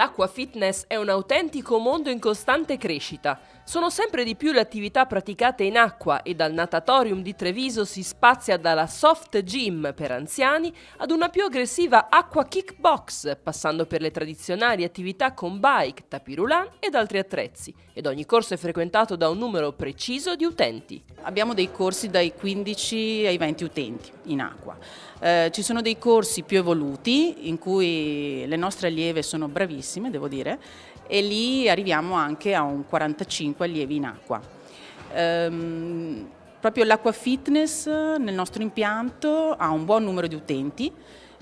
L'acqua fitness è un autentico mondo in costante crescita. Sono sempre di più le attività praticate in acqua e dal natatorium di Treviso si spazia dalla soft gym per anziani ad una più aggressiva acqua kickbox, passando per le tradizionali attività con bike, tapirulan ed altri attrezzi. Ed ogni corso è frequentato da un numero preciso di utenti. Abbiamo dei corsi dai 15 ai 20 utenti in acqua. Ci sono dei corsi più evoluti in cui le nostre allieve sono bravissime, devo dire, e lì arriviamo anche a un 45 allievi in acqua. Proprio l'acqua fitness nel nostro impianto ha un buon numero di utenti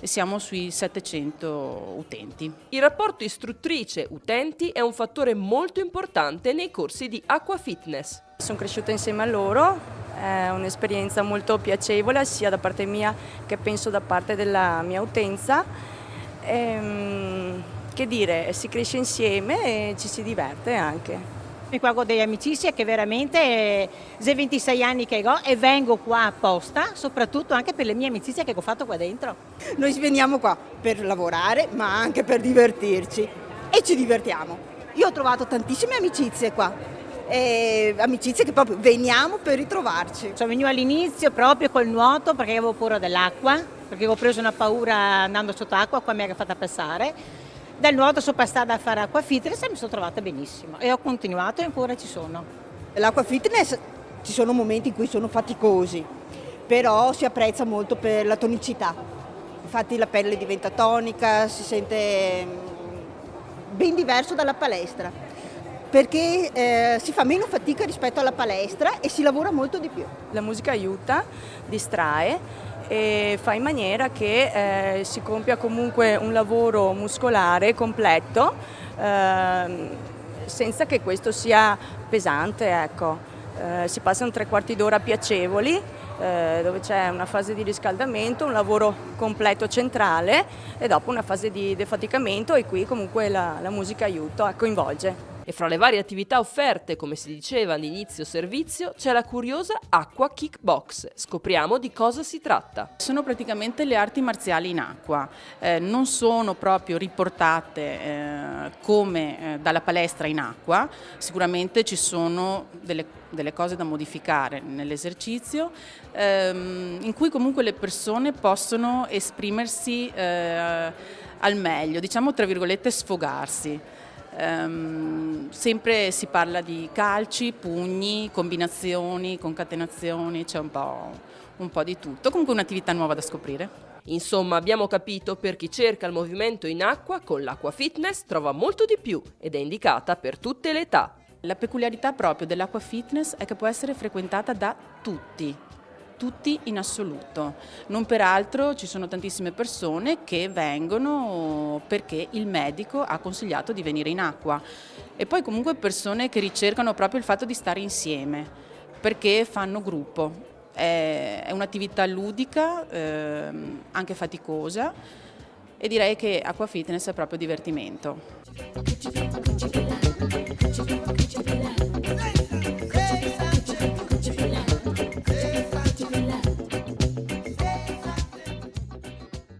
e siamo sui 700 utenti. Il rapporto istruttrice-utenti è un fattore molto importante nei corsi di acqua fitness. Sono cresciuta insieme a loro, è un'esperienza molto piacevole sia da parte mia che penso da parte della mia utenza. Che dire, si cresce insieme e ci si diverte anche. Mi qua ho delle amicizie che veramente, sono 26 anni che ho e vengo qua apposta, soprattutto anche per le mie amicizie che ho fatto qua dentro. Noi veniamo qua per lavorare, ma anche per divertirci e ci divertiamo. Io ho trovato tantissime amicizie qua, amicizie che proprio veniamo per ritrovarci. Sono venuta all'inizio proprio col nuoto perché avevo paura dell'acqua, perché avevo preso una paura andando sott'acqua, qua mi era fatta passare. Dal nuoto sono passata a fare acqua fitness e mi sono trovata benissimo e ho continuato e ancora ci sono. L'acqua fitness ci sono momenti in cui sono faticosi, però si apprezza molto per la tonicità. Infatti la pelle diventa tonica, si sente ben diverso dalla palestra, perché si fa meno fatica rispetto alla palestra e si lavora molto di più. La musica aiuta, distrae e fa in maniera che si compia comunque un lavoro muscolare completo senza che questo sia pesante, ecco. Si passano 3/4 d'ora piacevoli dove c'è una fase di riscaldamento, un lavoro completo centrale e dopo una fase di defaticamento e qui comunque la musica aiuta, coinvolge. E fra le varie attività offerte, come si diceva all'inizio servizio, c'è la curiosa acqua kickbox. Scopriamo di cosa si tratta. Sono praticamente le arti marziali in acqua, non sono proprio riportate come dalla palestra in acqua, sicuramente ci sono delle cose da modificare nell'esercizio, in cui comunque le persone possono esprimersi al meglio, diciamo tra virgolette sfogarsi. Sempre si parla di calci, pugni, combinazioni, concatenazioni, c'è un po' di tutto, comunque un'attività nuova da scoprire. Insomma, abbiamo capito, per chi cerca il movimento in acqua, con l'acqua fitness trova molto di più ed è indicata per tutte le età. La peculiarità proprio dell'acqua fitness è che può essere frequentata da tutti in assoluto. Non peraltro ci sono tantissime persone che vengono perché il medico ha consigliato di venire in acqua e poi comunque persone che ricercano proprio il fatto di stare insieme perché fanno gruppo. È un'attività ludica, anche faticosa e direi che acqua fitness è proprio divertimento.